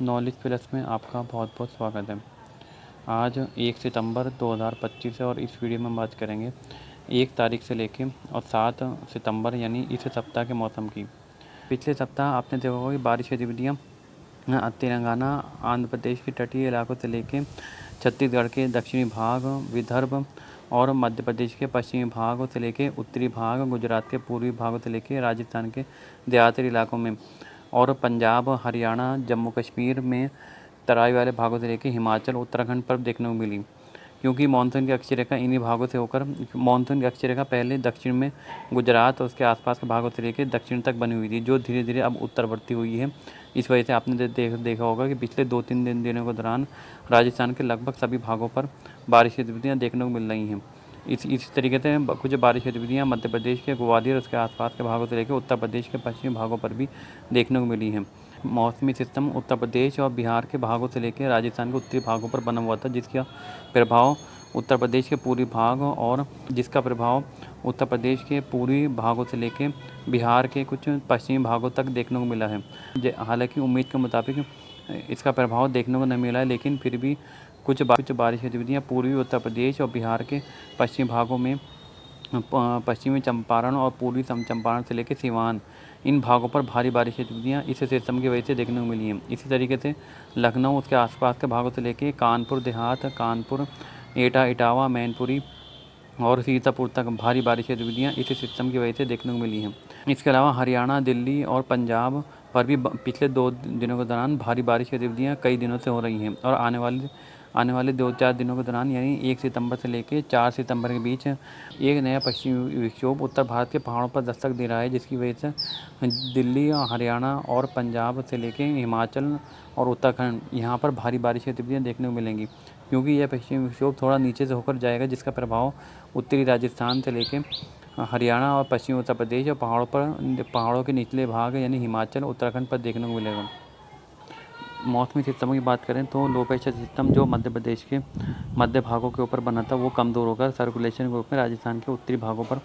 Knowledge plus में आपका बहुत बहुत स्वागत है। आज 1 सितंबर 2025 है और इस वीडियो में हम बात करेंगे 1 तारीख से लेके और 7 सितंबर यानी इस सप्ताह के मौसम की। पिछले सप्ताह आपने देखा होगा कि बारिश गतिविधियाँ तेलंगाना, आंध्र प्रदेश के तटीय इलाकों से लेके छत्तीसगढ़ के दक्षिणी भाग, विदर्भ और मध्य प्रदेश के पश्चिमी भागों से लेके उत्तरी भाग, गुजरात के पूर्वी भागों से लेके राजस्थान के देहाती इलाकों में और पंजाब, हरियाणा, जम्मू कश्मीर में तराई वाले भागों से लेकर हिमाचल, उत्तराखंड पर देखने को मिली। क्योंकि मानसून की अक्षी रेखा इन्हीं भागों से होकर मानसून की अक्षी रेखा पहले दक्षिण में गुजरात और उसके आसपास के भागों से लेकर दक्षिण तक बनी हुई थी, जो धीरे धीरे अब उत्तरवर्ती हुई है। इस वजह से आपने देखा होगा कि पिछले 2-3 दिनों के दौरान राजस्थान के लगभग सभी भागों पर बारिश की गतिविधियाँ देखने को मिल रही हैं। इसी तरीके से कुछ बारिश गतिविधियाँ मध्य प्रदेश के ग्वालियर और उसके आसपास के भागों से लेकर उत्तर प्रदेश के पश्चिमी भागों पर भी देखने को मिली हैं। मौसमी सिस्टम उत्तर प्रदेश और बिहार के भागों से लेकर राजस्थान के उत्तरी भागों पर बना हुआ था, जिसका प्रभाव उत्तर प्रदेश के पूर्वी भाग और उत्तर प्रदेश के पूर्वी भागों से लेकर बिहार के कुछ पश्चिमी भागों तक देखने को मिला है। हालांकि उम्मीद के मुताबिक इसका प्रभाव देखने को नहीं मिला है, लेकिन फिर भी कुछ बारिश गतिविधियाँ पूर्वी उत्तर प्रदेश और बिहार के पश्चिमी भागों में पश्चिमी चंपारण और पूर्वी चंपारण से लेकर सिवान, इन भागों पर भारी बारिश की गतिविधियाँ इस सिस्टम की वजह से देखने को मिली हैं। इसी तरीके से लखनऊ उसके आसपास के भागों से लेकर कानपुर देहात, कानपुर, एटा, इटावा, मैनपुरी और सीतापुर तक भारी बारिश की गतिविधियाँ इस सिस्टम की वजह से देखने को मिली हैं। इसके अलावा हरियाणा, दिल्ली और पंजाब पर भी पिछले 2 दिनों के दौरान भारी बारिश की गतिविधियाँ कई दिनों से हो रही हैं और आने वाले 2-4 दिनों के दौरान यानी 1 सितंबर से लेकर 4 सितंबर के बीच एक नया पश्चिमी विक्षोभ उत्तर भारत के पहाड़ों पर दस्तक दे रहा है, जिसकी वजह से दिल्ली, हरियाणा और पंजाब से लेकर हिमाचल और उत्तराखंड यहाँ पर भारी बारिश की गतिविधियाँ देखने को मिलेंगी। क्योंकि यह पश्चिमी विक्षोभ थोड़ा नीचे से होकर जाएगा, जिसका प्रभाव उत्तरी राजस्थान से लेकर हरियाणा और पश्चिमी उत्तर प्रदेश और पहाड़ों के निचले भाग यानी हिमाचल, उत्तराखंड पर देखने को मिलेगा। मौसमी सिस्टम की बात करें तो लो प्रेशर सिस्टम जो मध्य प्रदेश के मध्य भागों के ऊपर बना था, वो कमज़ोर होकर सर्कुलेशन के रूप में राजस्थान के उत्तरी भागों पर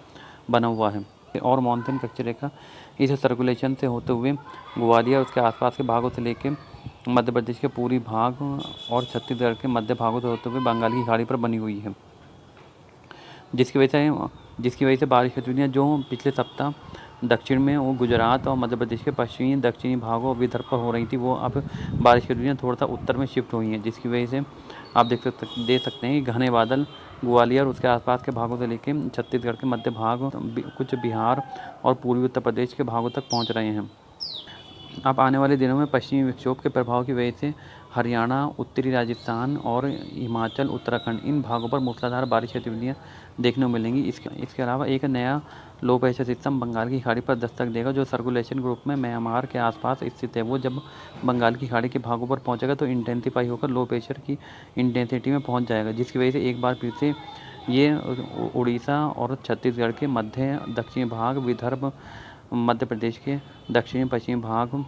बना हुआ है और मानसून की अक्षी रेखा इस सर्कुलेशन से होते हुए ग्वालियर उसके आसपास के भागों से लेकर मध्य प्रदेश के पूर्वी भाग और छत्तीसगढ़ के मध्य भागों से होते हुए बंगाल की खाड़ी पर बनी हुई है, जिसकी वजह से बारिश की गतिविधियाँ जो पिछले सप्ताह दक्षिण में वो गुजरात और मध्य प्रदेश के पश्चिमी दक्षिणी भागों और विदर्भ पर हो रही थी, वो अब बारिश की गतिविधियाँ थोड़ा सा उत्तर में शिफ्ट हुई हैं, जिसकी वजह से आप देख सकते हैं कि घने बादल ग्वालियर उसके आसपास के भागों से लेकर छत्तीसगढ़ के मध्य भाग, कुछ बिहार और पूर्वी उत्तर प्रदेश के भागों तक पहुँच रहे हैं। अब आने वाले दिनों में पश्चिमी विक्षोभ के प्रभाव की वजह से हरियाणा, उत्तरी राजस्थान और हिमाचल, उत्तराखंड, इन भागों पर मूसलाधार बारिश की गतिविधियाँ देखने को मिलेंगी। इसके अलावा एक नया लो प्रेशर सिस्टम बंगाल की खाड़ी पर दस्तक देगा, जो सर्कुलेशन ग्रुप में म्यांमार के आसपास स्थित है। वो जब बंगाल की खाड़ी के भागों पर पहुँचेगा तो इंटेंसिफाई होकर लो प्रेशर की इंटेंसिटी में पहुँच जाएगा, जिसकी वजह से एक बार फिर से ये उड़ीसा और छत्तीसगढ़ के मध्य दक्षिणी भाग, विदर्भ, मध्य प्रदेश के दक्षिणी पश्चिमी भाग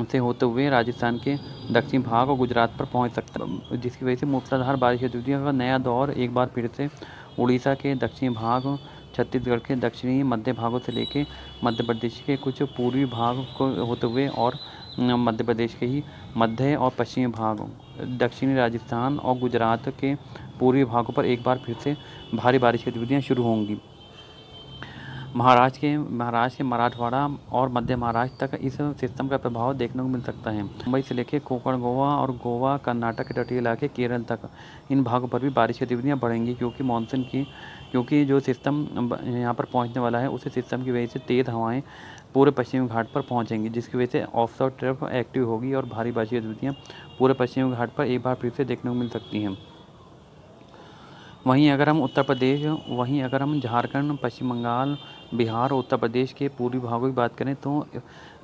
से होते हुए राजस्थान के दक्षिणी भाग और गुजरात पर पहुंच सकता है, जिसकी वजह से मूसलाधार बारिश की गतिविधियों का नया दौर एक बार फिर से उड़ीसा के दक्षिणी भाग, छत्तीसगढ़ के दक्षिणी मध्य भागों से लेकर मध्य प्रदेश के कुछ पूर्वी भाग को होते हुए और मध्य प्रदेश के ही मध्य और पश्चिमी भाग, दक्षिणी राजस्थान और गुजरात के पूर्वी भागों पर एक बार फिर से भारी बारिश की गतिविधियाँ शुरू होंगी। महाराष्ट्र के मराठवाड़ा और मध्य महाराष्ट्र तक इस सिस्टम का प्रभाव देखने को मिल सकता है। मुंबई से लेकर कोंकण गोवा और गोवा कर्नाटक के तटीय इलाके केरल तक, इन भागों पर भी बारिश की गतिविधियाँ बढ़ेंगी, क्योंकि जो सिस्टम यहाँ पर पहुँचने वाला है, उसी सिस्टम की वजह से तेज़ हवाएँ पूरे पश्चिमी घाट पर पहुँचेंगी, जिसकी वजह से ऑफशोर ट्रफ एक्टिव होगी और भारी बारिश की गतिविधियाँ पूरे पश्चिमी घाट पर एक बार फिर से देखने को मिल सकती हैं। वहीं अगर हम झारखंड, पश्चिम बंगाल, बिहार और उत्तर प्रदेश के पूर्वी भागों की बात करें तो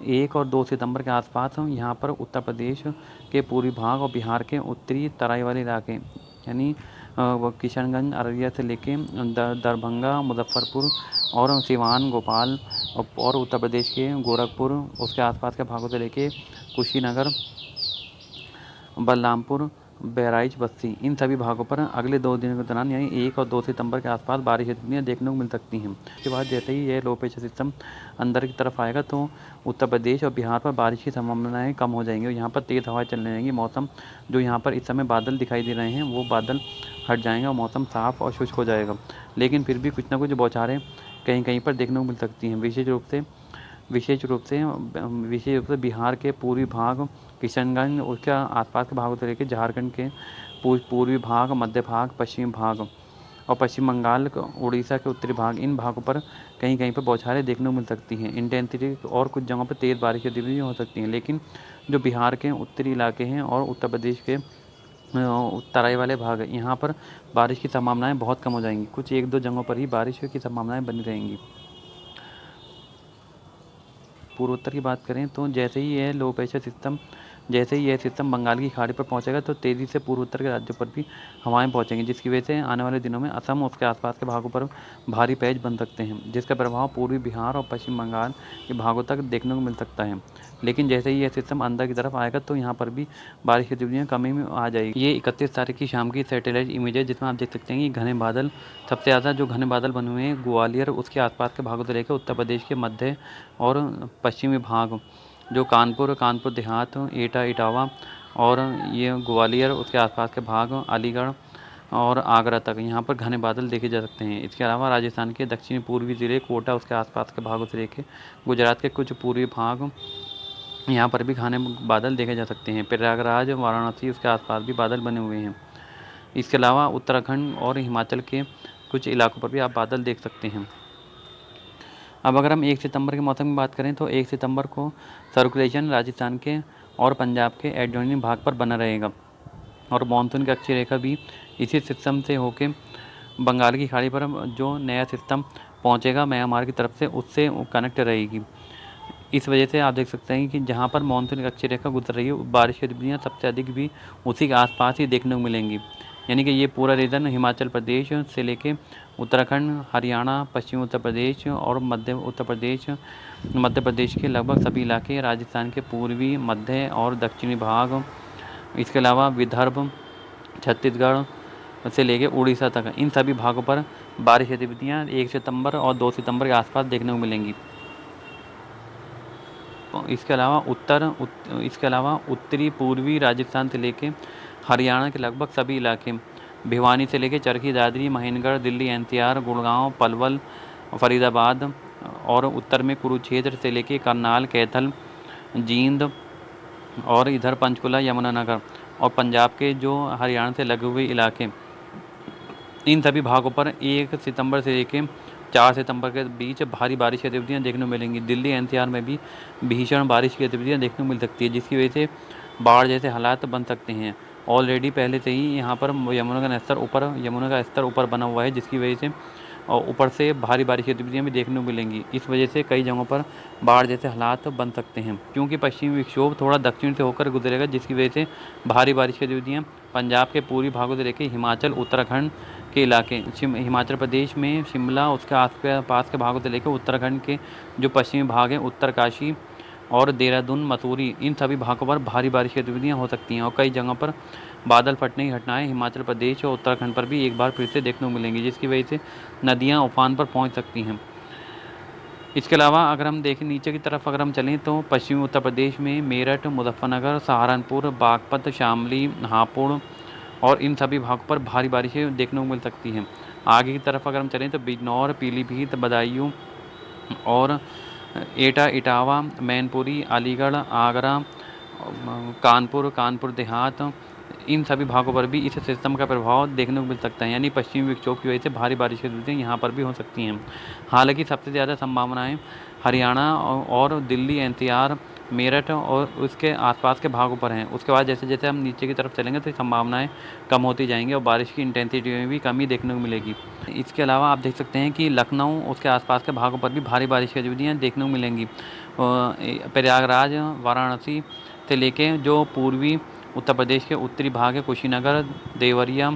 1 और 2 सितंबर के आसपास हम यहाँ पर उत्तर प्रदेश के पूर्वी भाग और बिहार के उत्तरी तराई वाले इलाके यानी किशनगंज, अररिया से लेके दरभंगा, मुजफ्फरपुर और सिवान, भोपाल और उत्तर प्रदेश के गोरखपुर उसके आसपास के भागों से लेके कुशीनगर, बलरामपुर, बहराइच, बस्ती, इन सभी भागों पर अगले 2 दिनों के दौरान यानी 1 और 2 सितंबर के आसपास बारिश की गतिविधियाँ देखने को मिल सकती हैं। इसके बाद जैसे ही यह लो प्रेशर सिस्टम अंदर की तरफ आएगा तो उत्तर प्रदेश और बिहार पर बारिश की संभावनाएं कम हो जाएंगी और यहाँ पर तेज़ हवाएं चलने लगेंगी। मौसम जो यहाँ पर इस समय बादल दिखाई दे रहे हैं वो बादल हट जाएंगे और मौसम साफ और शुष्क हो जाएगा, लेकिन फिर भी कुछ ना कुछ बौछारें कहीं कहीं पर देखने को मिल सकती हैं। विशेष रूप से बिहार के पूर्वी भाग, किशनगंज उसके आसपास के भागों से लेकर झारखंड के पूर्वी भाग, मध्य भाग, पश्चिमी भाग और पश्चिम बंगाल, उड़ीसा के उत्तरी भाग, इन भागों पर कहीं कहीं पर बौछारें देखने को मिल सकती हैं। इंटेंसिटी और कुछ जगहों पर तेज़ बारिश की गतिविधियाँ हो सकती हैं, लेकिन जो बिहार के उत्तरी इलाके हैं और उत्तर प्रदेश के तराई वाले भाग हैं, यहाँ पर बारिश की संभावनाएं बहुत कम हो जाएंगी। कुछ 1-2 जगहों पर ही बारिश की संभावनाएं बनी रहेंगी। पूर्वोत्तर की बात करें तो जैसे ही यह सिस्टम बंगाल की खाड़ी पर पहुंचेगा तो तेज़ी से पूर्वोत्तर के राज्यों पर भी हवाएं पहुंचेंगी, जिसकी वजह से आने वाले दिनों में असम और उसके आसपास के भागों पर भारी पैच बन सकते हैं, जिसका प्रभाव पूर्वी बिहार और पश्चिम बंगाल के भागों तक देखने को मिल सकता है। लेकिन जैसे ही यह सिस्टम अंदर की तरफ आएगा तो यहाँ पर भी बारिश की गतिविधियाँ कमी में आ जाएगी। ये 31 तारीख की शाम की सैटेलाइट इमेज है, जिसमें आप देख सकते हैं कि घने बादल, सबसे ज़्यादा जो घने बादल बने हुए हैं ग्वालियर उसके आसपास के भागों से लेकर उत्तर प्रदेश के मध्य और पश्चिमी भाग, जो कानपुर देहात, एटा, इटावा और ये ग्वालियर उसके आसपास के भाग, अलीगढ़ और आगरा तक यहाँ पर घने बादल देखे जा सकते हैं। इसके अलावा राजस्थान के दक्षिणी पूर्वी ज़िले कोटा उसके आसपास के भागों से लेकर गुजरात के कुछ पूर्वी भाग, यहाँ पर भी घने बादल देखे जा सकते हैं। प्रयागराज, वाराणसी उसके आसपास भी बादल बने हुए हैं। इसके अलावा उत्तराखंड और हिमाचल के कुछ इलाकों पर भी आप बादल देख सकते हैं। अब अगर हम 1 सितंबर के मौसम की बात करें तो 1 सितंबर को सर्कुलेशन राजस्थान के और पंजाब के एडजॉइनिंग भाग पर बना रहेगा और मानसून की अक्षीय रेखा भी इसी सिस्टम से होकर बंगाल की खाड़ी पर जो नया सिस्टम पहुंचेगा म्यांमार की तरफ से उससे कनेक्ट रहेगी। इस वजह से आप देख सकते हैं कि जहां पर मानसून की अक्षीय रेखा गुजर रही है बारिश की गतिविधियाँ सबसे अधिक भी उसी के आसपास ही देखने को मिलेंगी। यानी कि ये पूरा रीजन हिमाचल प्रदेश से लेके उत्तराखंड, हरियाणा, पश्चिमी उत्तर प्रदेश और मध्य प्रदेश के लगभग सभी इलाके, राजस्थान के पूर्वी, मध्य और दक्षिणी भाग, इसके अलावा विदर्भ, छत्तीसगढ़ से लेके उड़ीसा तक, इन सभी भागों पर बारिश गतिविधियाँ 1 सितंबर और 2 सितंबर के आसपास देखने को मिलेंगी। इसके अलावा उत्तरी पूर्वी राजस्थान से लेके हरियाणा के लगभग सभी इलाके, भिवानी से लेके चरखी दादरी, महेंद्रगढ़, दिल्ली एनसीआर, गुड़गांव, पलवल, फरीदाबाद और उत्तर में कुरुक्षेत्र से लेके करनाल, कैथल, जींद और इधर पंचकुला, यमुनानगर और पंजाब के जो हरियाणा से लगे हुए इलाके, इन सभी भागों पर 1 सितंबर से लेके 4 सितंबर के बीच भारी बारिश की गतिविधियाँ देखने को मिलेंगी। दिल्ली एनसीआर में भी भीषण बारिश की गतिविधियाँ देखने को मिल सकती है, जिसकी वजह से बाढ़ जैसे हालात बन सकते हैं। ऑलरेडी पहले से ही यहाँ पर यमुना का स्तर ऊपर बना हुआ है, जिसकी वजह से और ऊपर से भारी बारिश की गतिविधियाँ भी देखने को मिलेंगी। इस वजह से कई जगहों पर बाढ़ जैसे हालात बन सकते हैं, क्योंकि पश्चिमी विक्षोभ थोड़ा दक्षिण से होकर गुजरेगा, जिसकी वजह से भारी बारिश की गतिविधियाँ पंजाब के पूर्वी भागों से लेकर हिमाचल, उत्तराखंड के इलाके, हिमाचल प्रदेश में शिमला उसके आस पास के भागों से लेकर उत्तराखंड के जो पश्चिमी भाग हैं, उत्तरकाशी और देहरादून, मसूरी, इन सभी भागों पर भारी बारिश की गतिविधियाँ हो सकती हैं और कई जगहों पर बादल फटने की घटनाएं हिमाचल प्रदेश और उत्तराखंड पर भी एक बार फिर से देखने को मिलेंगी, जिसकी वजह से नदियाँ उफान पर पहुँच सकती हैं। इसके अलावा अगर हम देखें नीचे की तरफ अगर हम चलें तो पश्चिमी उत्तर प्रदेश में मेरठ, मुजफ्फरनगर, सहारनपुर, बागपत, शामली, हापुड़ और इन सभी भागों पर भारी बारिशें देखने को मिल सकती हैं। आगे की तरफ अगर हम चलें तो बिजनौर, पीलीभीत, बदायूं और एटा, इटावा, मैनपुरी, अलीगढ़, आगरा, कानपुर देहात, इन सभी भागों पर भी इस सिस्टम का प्रभाव देखने को मिल सकता है। यानी पश्चिमी विक्षोभ की वजह से भारी बारिश की स्थितियाँ यहाँ पर भी हो सकती हैं। हालांकि सबसे ज़्यादा संभावनाएं हरियाणा और दिल्ली एनसीआर, मेरठ और उसके आसपास के भागों पर हैं। उसके बाद जैसे जैसे हम नीचे की तरफ चलेंगे तो संभावनाएं कम होती जाएंगी और बारिश की इंटेंसिटी में भी कमी देखने को मिलेगी। इसके अलावा आप देख सकते हैं कि लखनऊ उसके आसपास के भागों पर भी भारी बारिश की गतिविधियाँ देखने को मिलेंगी। प्रयागराज, वाराणसी से लेके जो पूर्वी उत्तर प्रदेश के उत्तरी भाग है, कुशीनगर, देवरिया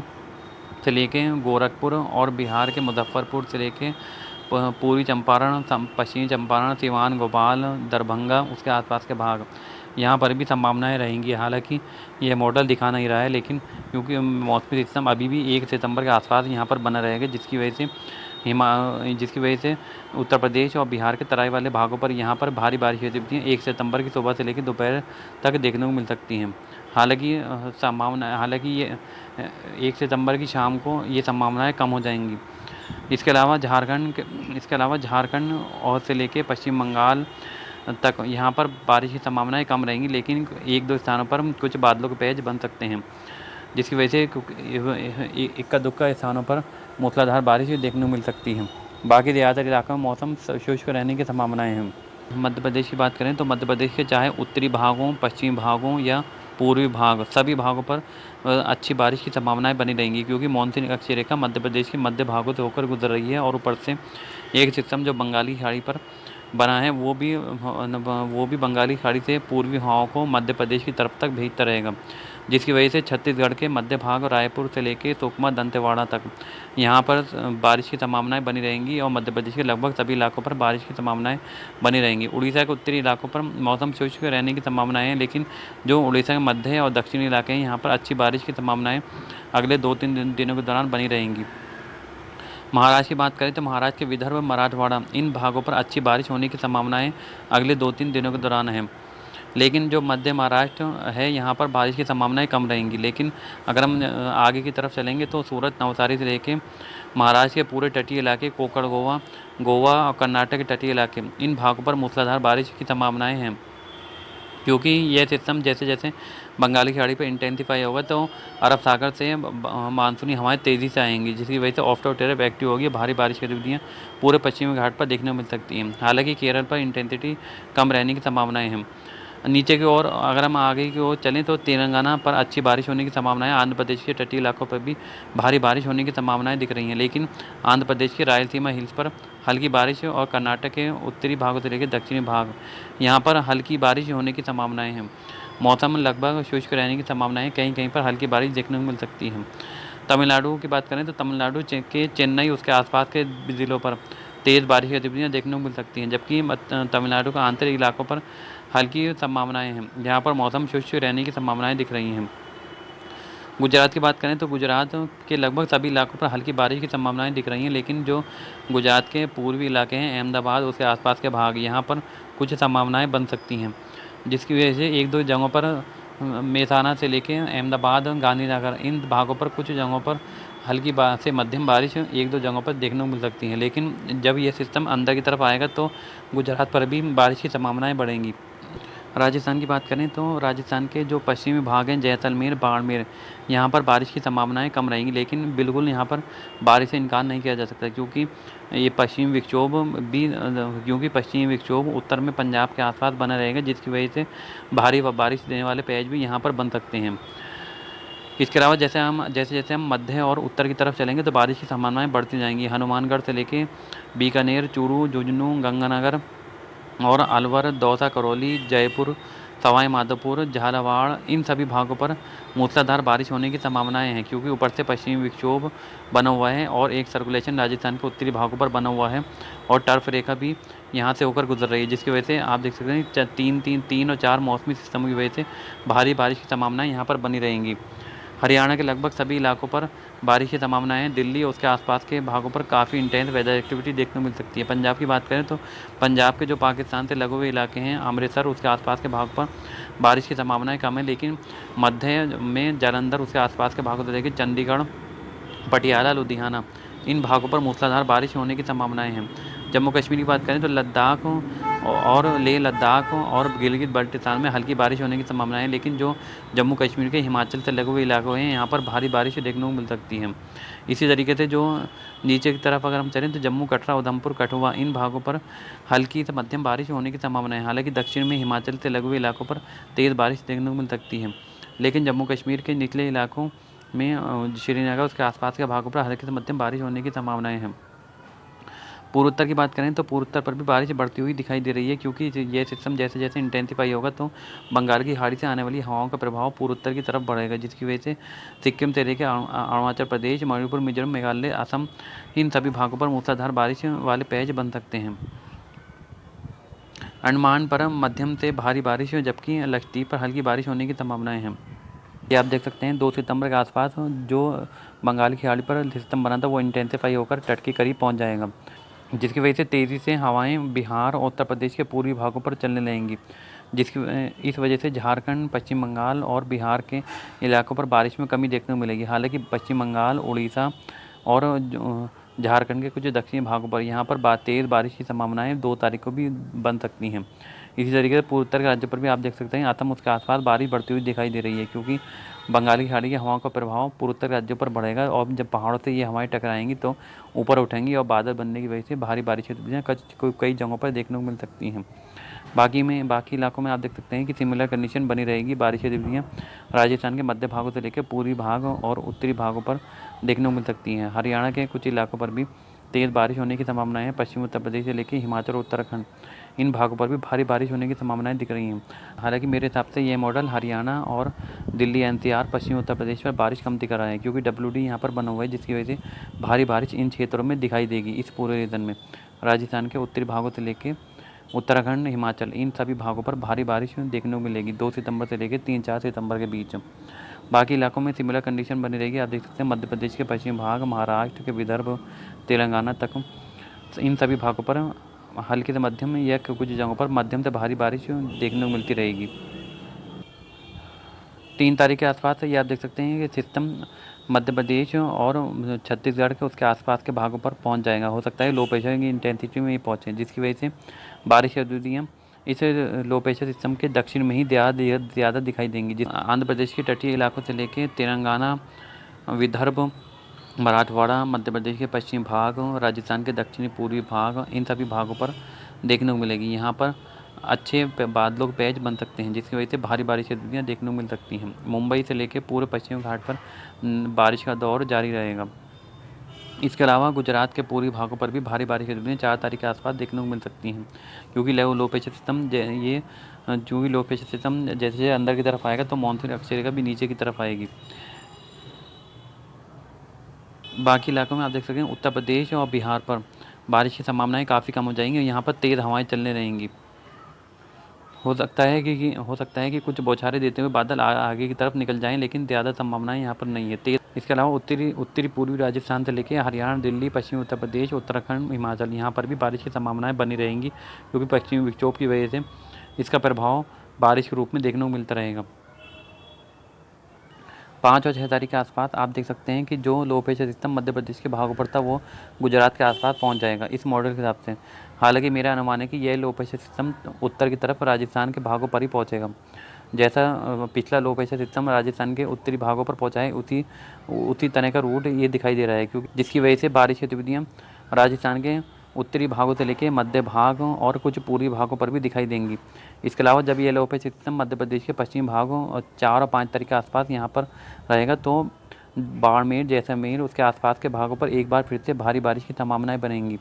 से लेके गोरखपुर और बिहार के मुजफ्फरपुर से लेके पूर्वी चंपारण, पश्चिमी चंपारण, सिवान, भोपाल, दरभंगा उसके आसपास के भाग, यहाँ पर भी संभावनाएं रहेंगी। हालांकि यह मॉडल दिखा नहीं रहा है, लेकिन क्योंकि मौसमी सिस्टम अभी भी 1 सितंबर के आसपास यहाँ पर बना रहेगा, जिसकी वजह से उत्तर प्रदेश और बिहार के तराई वाले भागों पर यहाँ पर भारी बारिश हो सकती है 1 सितंबर की सुबह से लेकर दोपहर तक देखने को मिल सकती हैं। हालांकि ये 1 सितंबर की शाम को ये संभावनाएं कम हो जाएंगी। इसके अलावा झारखंड और से लेकर पश्चिम बंगाल तक यहाँ पर बारिश की संभावनाएं कम रहेंगी, लेकिन 1-2 स्थानों पर कुछ बादलों के पैच बन सकते हैं, जिसकी वजह से इक्का दुक्का स्थानों पर मूसलाधार बारिश देखने को मिल सकती है। बाकी ज़्यादातर इलाकों में मौसम शुष्क रहने की संभावनाएं हैं। मध्य प्रदेश की बात करें तो मध्य प्रदेश के चाहे उत्तरी भागों, पश्चिमी भागों या पूर्वी भाग, सभी भागों पर अच्छी बारिश की संभावनाएं बनी रहेंगी, क्योंकि मानसून अक्षीय रेखा मध्य प्रदेश के मध्य भागों से होकर गुजर रही है और ऊपर से एक सिस्टम जो बंगाली खाड़ी पर बना है वो भी बंगाली खाड़ी से पूर्वी हवाओं को मध्य प्रदेश की तरफ तक भेजता रहेगा, जिसकी वजह से छत्तीसगढ़ के मध्य भाग, रायपुर से लेकर सुकमा, दंतेवाड़ा तक यहाँ पर बारिश की संभावनाएं बनी रहेंगी और मध्य प्रदेश के लगभग सभी इलाकों पर बारिश की संभावनाएं बनी रहेंगी। उड़ीसा के उत्तरी इलाकों पर मौसम शुष्क रहने की संभावनाएं हैं, लेकिन जो उड़ीसा के मध्य और दक्षिणी इलाके हैं यहाँ पर अच्छी बारिश की संभावनाएं अगले 2-3 दिनों के दौरान बनी रहेंगी। महाराष्ट्र की बात करें तो महाराष्ट्र के विदर्भ, मराठवाड़ा इन भागों पर अच्छी बारिश होने की संभावनाएं अगले 2-3 दिनों के दौरान हैं, लेकिन जो मध्य महाराष्ट्र है यहाँ पर बारिश की संभावनाएं कम रहेंगी। लेकिन अगर हम आगे की तरफ चलेंगे तो सूरत, नवसारी से लेकर महाराष्ट्र के पूरे तटीय इलाके, कोकण, गोवा और कर्नाटक के तटीय इलाके, इन भागों पर मूसलाधार बारिश की संभावनाएं हैं, क्योंकि यह सिस्टम जैसे जैसे बंगाली खाड़ी पर इंटेंसिफाई होगा तो अरब सागर से मानसूनी हवाएं तेज़ी से आएंगी, जिसकी वजह से ऑफ्टोर ट्रफ एक्टिव होगी। भारी बारिश की गतिविधियाँ पूरे पश्चिमी घाट पर देखने को मिल सकती हैं। हालांकि केरल पर इंटेंसिटी कम रहने की संभावनाएं हैं। नीचे की ओर अगर हम आगे की ओर चलें तो तेलंगाना पर अच्छी बारिश होने की संभावनाएं, आंध्र प्रदेश के तटीय इलाकों पर भी भारी बारिश होने की संभावनाएं दिख रही हैं, लेकिन आंध्र प्रदेश के रायलसीमा हिल्स पर हल्की बारिश और कर्नाटक के उत्तरी भागों से लेकर दक्षिणी भाग यहाँ पर हल्की बारिश होने की संभावनाएं हैं। मौसम लगभग शुष्क रहने की संभावनाएं, कहीं कहीं पर हल्की बारिश देखने को मिल सकती है। तमिलनाडु की बात करें तो तमिलनाडु के चेन्नई उसके आसपास के जिलों पर तेज़ बारिश की गतिविधियाँ देखने को मिल सकती हैं, जबकि तमिलनाडु के आंतरिक इलाकों पर हल्की संभावनाएं हैं, जहाँ पर मौसम शुष्क रहने की संभावनाएं दिख रही हैं। गुजरात की बात करें तो गुजरात के लगभग सभी इलाकों पर हल्की बारिश की संभावनाएं दिख रही हैं, लेकिन जो गुजरात के पूर्वी इलाके हैं, अहमदाबाद उसके आसपास के भाग, यहाँ पर कुछ संभावनाएं बन सकती हैं, जिसकी वजह से 1-2 जगहों पर मेहसाना से लेकर अहमदाबाद, गांधीनगर इन भागों पर कुछ जगहों पर हल्की से मध्यम बारिश 1-2 जगहों पर देखने को मिल सकती है। लेकिन जब यह सिस्टम अंदर की तरफ आएगा तो गुजरात पर भी बारिश की संभावनाएं बढ़ेंगी। राजस्थान की बात करें तो राजस्थान के जो पश्चिमी भाग हैं, जैसलमेर, बाड़मेर, यहाँ पर बारिश की संभावनाएं कम रहेंगी, लेकिन बिल्कुल यहाँ पर बारिश से इनकार नहीं किया जा सकता, क्योंकि पश्चिमी विक्षोभ उत्तर में पंजाब के आसपास बना रहेगा, जिसकी वजह से भारी बारिश देने वाले पैच भी यहाँ पर बन सकते हैं। इसके अलावा जैसे जैसे हम मध्य और उत्तर की तरफ चलेंगे तो बारिश की संभावनाएं बढ़ती जाएंगी। हनुमानगढ़ से लेके बीकानेर, चूरू, झुंझुनू, गंगानगर और अलवर, दौसा, करौली, जयपुर, सवाई माधोपुर, झालावाड़ इन सभी भागों पर मूसलाधार बारिश होने की संभावनाएं हैं, क्योंकि ऊपर से पश्चिमी विक्षोभ बना हुआ है और एक सर्कुलेशन राजस्थान के उत्तरी भागों पर बना हुआ है और टर्फ रेखा भी यहाँ से होकर गुजर रही है, जिसकी वजह से आप देख सकते हैं 3 और 4 मौसमी सिस्टमों की वजह से भारी बारिश की संभावनाएं यहाँ पर बनी रहेंगी। हरियाणा के लगभग सभी इलाकों पर बारिश की संभावनाएं हैं। दिल्ली और उसके आसपास के भागों पर काफ़ी इंटेंस वेदर एक्टिविटी देखने को मिल सकती है। पंजाब की बात करें तो पंजाब के जो पाकिस्तान से लगे हुए इलाके हैं, अमृतसर उसके आसपास के भाग पर बारिश की संभावनाएं कम है, लेकिन मध्य में जालंधर उसके आसपास के भागों से लेकर चंडीगढ़, पटियाला, लुधियाना इन भागों पर मूसलाधार बारिश होने की संभावनाएं हैं। जम्मू कश्मीर की बात करें तो लद्दाख और लेह लद्दाख और गिलगित बाल्टिस्तान में हल्की बारिश होने की संभावनाएं हैं, लेकिन जो जम्मू कश्मीर के हिमाचल से लगे हुए इलाके हैं यहाँ पर भारी बारिश देखने को मिल सकती है। इसी तरीके से जो नीचे की तरफ अगर हम चलें तो जम्मू, कटरा, उधमपुर, कठुआ इन भागों पर हल्की से मध्यम बारिश होने की संभावना है। हालांकि दक्षिण में हिमाचल से लगे हुए इलाकों पर तेज़ बारिश देखने को मिल सकती है, लेकिन जम्मू कश्मीर के निचले इलाकों में श्रीनगर उसके आसपास के भागों पर हल्की से मध्यम बारिश होने की संभावनाएं हैं। पूर्वोत्तर की बात करें तो पूर्वोत्तर पर भी बारिश बढ़ती हुई दिखाई दे रही है, क्योंकि यह सिस्टम जैसे जैसे इंटेंसिफाई होगा तो बंगाल की खाड़ी से आने वाली हवाओं का प्रभाव पूर्वोत्तर की तरफ बढ़ेगा, जिसकी वजह से सिक्किम से लेकर अरुणाचल प्रदेश, मणिपुर, मिजोरम, मेघालय, असम इन सभी भागों पर मूसलाधार बारिश वाले पैच बन सकते हैं। अंडमान पर मध्यम से भारी बारिश, जबकि लक्षद्वीप पर हल्की बारिश होने की संभावनाएं हैं। ये आप देख सकते हैं 2 सितंबर के आसपास जो बंगाल की खाड़ी पर सिस्टम बना था वो इंटेंसिफाई होकर तट के करीब पहुंच जाएगा, जिसकी वजह से तेज़ी से हवाएं बिहार और उत्तर प्रदेश के पूर्वी भागों पर चलने लगेंगी, इस वजह से झारखंड, पश्चिम बंगाल और बिहार के इलाकों पर बारिश में कमी देखने को मिलेगी। हालांकि पश्चिम बंगाल, उड़ीसा और झारखंड के कुछ दक्षिणी भागों पर यहाँ पर तेज़ बारिश की संभावनाएं 2 तारीख को भी बन सकती हैं। इसी तरीके से पूर्वोत्तर के राज्यों पर भी आप देख सकते हैं असम उसके आसपास बारिश बढ़ती हुई दिखाई दे रही है, क्योंकि बंगाली की खाड़ी की हवाओं का प्रभाव पूर्वोत्तर राज्यों पर बढ़ेगा और जब पहाड़ों से ये हवाएं टकराएंगी तो ऊपर उठेंगी और बादल बनने की वजह से भारी बारिश कई जगहों पर देखने को मिल सकती हैं। बाकी इलाकों में आप देख सकते हैं कि सिमिलर कंडीशन बनी रहेगी। बारिश की गतिविधियाँ राजस्थान के मध्य भागों से लेकर पूर्वी भाग और उत्तरी भागों पर देखने को मिल सकती हैं। हरियाणा के कुछ इलाकों पर भी तेज़ बारिश होने की संभावनाएं हैं। पश्चिमी उत्तर प्रदेश से लेकर हिमाचल और उत्तराखंड, इन भागों पर भी भारी बारिश होने की संभावनाएं दिख रही हैं। हालांकि मेरे हिसाब से ये मॉडल हरियाणा और दिल्ली, एनसीआर, पश्चिमी उत्तर प्रदेश पर बारिश कम दिख रहा है, क्योंकि WD यहाँ पर बना हुआ है, जिसकी वजह से भारी बारिश इन क्षेत्रों में दिखाई देगी। इस पूरे रीजन में राजस्थान के उत्तरी भागों से लेकर उत्तराखंड, हिमाचल, इन सभी भागों पर भारी बारिश देखने को मिलेगी 2 सितंबर से लेकर 3-4 सितंबर के बीच। बाकी इलाकों में सिमिलर कंडीशन बनी रहेगी। आप देख सकते हैं मध्य प्रदेश के पश्चिमी भाग, महाराष्ट्र के विदर्भ, तेलंगाना तक, इन सभी भागों पर हल्की से मध्यम या कुछ जगहों पर मध्यम से भारी बारिश देखने को मिलती रहेगी। 3 तारीख के आसपास ये आप देख सकते हैं कि सिस्टम मध्य प्रदेश और छत्तीसगढ़ के उसके आसपास के भागों पर पहुंच जाएगा। हो सकता है लो प्रेशर की इंटेंसिटी में ही पहुंचे, जिसकी वजह से बारिश की गतिविधियाँ इस लो प्रेशर सिस्टम के दक्षिण में ही ज़्यादा दिखाई देंगी। आंध्र प्रदेश के तटीय इलाकों से लेकर तेलंगाना, विदर्भ, मराठवाड़ा, मध्य प्रदेश के पश्चिमी भाग, राजस्थान के दक्षिणी पूर्वी भाग, इन सभी भागों पर देखने को मिलेगी। यहाँ पर अच्छे बादलों के पैच बन सकते हैं, जिसकी वजह से भारी बारिश की गतिविधियाँ देखने को मिल सकती हैं। मुंबई से लेकर पूरे पश्चिमी घाट पर बारिश का दौर जारी रहेगा। इसके अलावा गुजरात के पूर्वी भागों पर भी भारी बारिश की गतिविधियाँ 4 तारीख के आसपास देखने को मिल सकती हैं, क्योंकि लो प्रेशर सिस्टम जैसे अंदर की तरफ आएगा तो मानसून अक्षरेखा भी नीचे की तरफ आएगी। बाकी इलाकों में आप देख सकते हैं उत्तर प्रदेश और बिहार पर बारिश की संभावनाएं काफ़ी कम हो जाएंगी और यहाँ पर तेज़ हवाएं चलने रहेंगी। हो सकता है कि कुछ बौछारें देते हुए बादल आगे की तरफ निकल जाएं, लेकिन ज़्यादा संभावनाएं यहाँ पर नहीं है तेज। इसके अलावा उत्तरी पूर्वी राजस्थान से लेकर हरियाणा, दिल्ली, पश्चिमी उत्तर प्रदेश, उत्तराखंड, हिमाचल, यहाँ पर भी बारिश की संभावनाएं बनी रहेंगी, क्योंकि पश्चिमी विक्षोभ की वजह से इसका प्रभाव बारिश के रूप में देखने को मिलता रहेगा। 5 और 6 तारीख के आसपास आप देख सकते हैं कि जो low pressure system Madhya Pradesh के भागों पर था वो गुजरात के आसपास पहुंच जाएगा इस मॉडल के हिसाब से। हालांकि मेरा अनुमान है कि यह लो प्रेशर सिस्टम उत्तर की तरफ राजस्थान के भागों पर ही पहुंचेगा। जैसा पिछला लो प्रेशर सिस्टम राजस्थान के उत्तरी भागों पर पहुंचा है, उसी तरह का रूट ये दिखाई दे रहा है, क्योंकि जिसकी वजह से बारिश की गतिविधियाँ राजस्थान के उत्तरी भागों से लेकर मध्य भाग और कुछ पूर्वी भागों पर भी दिखाई देंगी। इसके अलावा जब ये low pressure system Madhya Pradesh के पश्चिमी भागों और 4 और 5 तारीख के आसपास यहाँ पर रहेगा तो बाड़मेर, जैसलमेर, उसके आसपास के भागों पर एक बार फिर से भारी बारिश की संभावनाएं बनेंगी।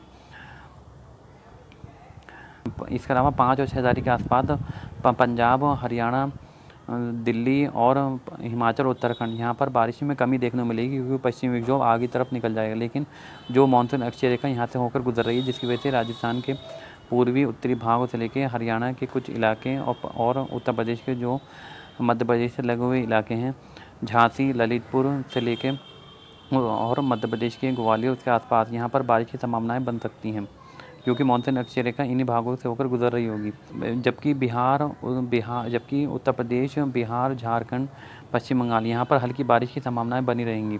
इसके अलावा 5 और 6 तारीख के आसपास पंजाब, हरियाणा, दिल्ली और हिमाचल, उत्तराखंड, यहाँ पर बारिश में कमी देखने को मिलेगी, क्योंकि पश्चिमी विक्षोभ आगे तरफ निकल जाएगा। लेकिन जो मानसून अक्षीय रेखा यहाँ से होकर गुजर रही है, जिसकी वजह से राजस्थान के पूर्वी उत्तरी भागों से लेकर हरियाणा के कुछ इलाके और उत्तर प्रदेश के जो मध्य प्रदेश से लगे हुए इलाके हैं, झांसी, ललितपुर से लेके और मध्य प्रदेश के ग्वालियर उसके आसपास, यहाँ पर बारिश की संभावनाएं बन सकती हैं, क्योंकि मानसून अक्षीय रेखा इन्हीं भागों से होकर गुजर रही होगी। जबकि उत्तर प्रदेश, बिहार, झारखंड, पश्चिम बंगाल, यहाँ पर हल्की बारिश की संभावनाएं बनी रहेंगी।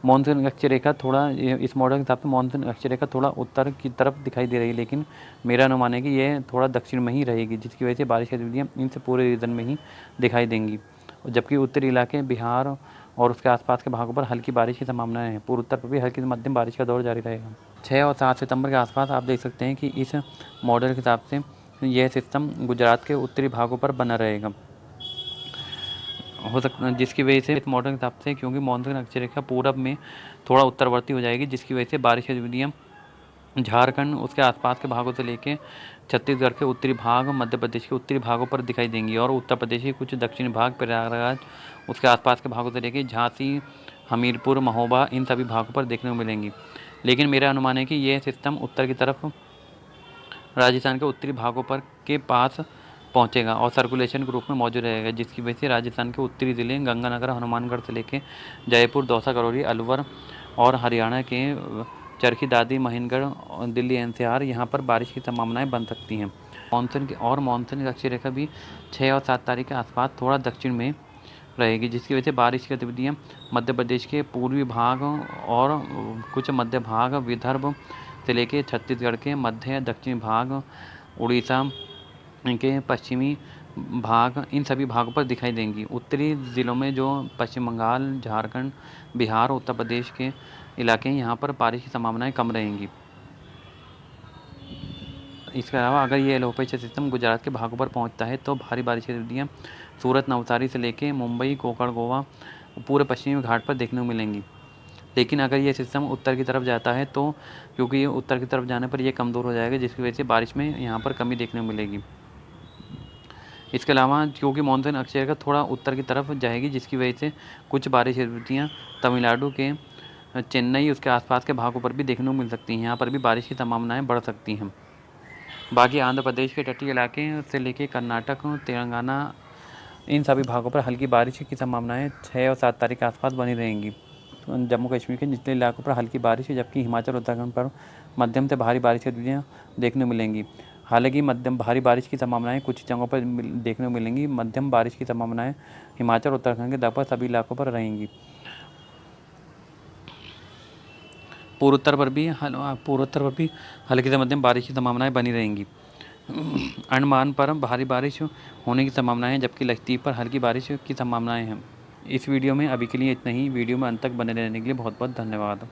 मानसून अक्षीय रेखा थोड़ा इस मॉडल के हिसाब से मानसून अक्षीय रेखा थोड़ा उत्तर की तरफ दिखाई दे रही है, लेकिन मेरा अनुमान है कि यह थोड़ा दक्षिण में ही रहेगी, जिसकी वजह से बारिश की गतिविधियाँ इनसे पूरे रीजन में ही दिखाई देंगी। जबकि उत्तरी इलाके, बिहार और उसके आसपास के भागों पर हल्की बारिश की संभावनाएं हैं। पूर्वोत्तर पर भी हल्की से मध्यम बारिश का दौर जारी रहेगा। 6 और 7 सितंबर के आसपास आप देख सकते हैं कि इस मॉडल के हिसाब से यह सिस्टम गुजरात के उत्तरी भागों पर बना रहेगा, जिसकी वजह से इस मॉडल के हिसाब से, क्योंकि मानसून अक्षीय रेखा पूरब में थोड़ा उत्तरवर्ती हो जाएगी, जिसकी वजह से बारिश की गतिविधियाँ झारखंड, उसके आसपास के भागों से लेकर छत्तीसगढ़ के उत्तरी भाग, मध्य प्रदेश के उत्तरी भागों पर दिखाई देंगी और उत्तर प्रदेश के कुछ दक्षिणी भाग, प्रयागराज, उसके आसपास के भागों से लेकर झांसी, हमीरपुर, महोबा, इन सभी भागों पर देखने को मिलेंगी। लेकिन मेरा अनुमान है कि यह सिस्टम उत्तर की तरफ राजस्थान के उत्तरी भागों पर के पास पहुंचेगा और सर्कुलेशन के रूप में मौजूद रहेगा, जिसकी वजह से राजस्थान के उत्तरी ज़िले गंगानगर, हनुमानगढ़ से लेकर जयपुर, दौसा, करौली, अलवर और हरियाणा के चरखी दादरी, महेंद्रगढ़, दिल्ली एनसीआर यहाँ पर बारिश की संभावनाएं बन सकती हैं। मानसून की अक्षीय रेखा भी 6 और 7 तारीख के आसपास थोड़ा दक्षिण में रहेगी, जिसकी वजह से बारिश की गतिविधियाँ मध्य प्रदेश के पूर्वी भाग और कुछ मध्य भाग, विदर्भ से लेकर छत्तीसगढ़ के मध्य दक्षिणी भाग, उड़ीसा के पश्चिमी भाग, इन सभी भागों पर दिखाई देंगी। उत्तरी ज़िलों में जो पश्चिम बंगाल, झारखंड, बिहार, उत्तर प्रदेश के इलाके हैं, यहाँ पर बारिश की संभावनाएं कम रहेंगी। इसके अलावा अगर ये लो प्रेशर सिस्टम गुजरात के भागों पर पहुंचता है तो भारी बारिश की गतिविधियाँ सूरत, नवसारी से लेकर मुंबई, कोंकण, गोवा, पूरे पश्चिमी घाट पर देखने को मिलेंगी। लेकिन अगर ये सिस्टम उत्तर की तरफ जाता है तो क्योंकि ये उत्तर की तरफ जाने पर ये कमज़ोर हो जाएगा, जिसकी वजह से बारिश में यहाँ पर कमी देखने को मिलेगी। इसके अलावा क्योंकि मानसून अक्षय रेखा थोड़ा उत्तर की तरफ जाएगी, जिसकी वजह से कुछ बारिश गतिविधियाँ तमिलनाडु के चेन्नई, उसके आसपास के भागों पर भी देखने को मिल सकती हैं। यहाँ पर भी बारिश की संभावनाएं बढ़ सकती हैं। बाकी आंध्र प्रदेश के तटीय इलाके से लेकर कर्नाटक, तेलंगाना, इन सभी भागों पर हल्की बारिश की संभावनाएं 6 और 7 तारीख के आसपास बनी रहेंगी। जम्मू कश्मीर के निचले इलाकों पर हल्की बारिश है, जबकि हिमाचल, उत्तराखंड पर मध्यम से भारी बारिश की गतिविधियाँ देखने को मिलेंगी। हालांकि मध्यम भारी बारिश की संभावनाएं कुछ जगहों पर देखने को मिलेंगी। मध्यम बारिश की संभावनाएं हिमाचल, उत्तराखंड के लगभग सभी इलाकों पर रहेंगी। पूर्वोत्तर पर भी हल्की से मध्यम बारिश की संभावनाएं बनी रहेंगी। अंडमान पर भारी बारिश होने की संभावनाएं हैं, जबकि लक्षद्वीप पर हल्की बारिश की संभावनाएं हैं। इस वीडियो में अभी के लिए इतना ही। वीडियो में अंत तक बने रहने के लिए बहुत बहुत धन्यवाद।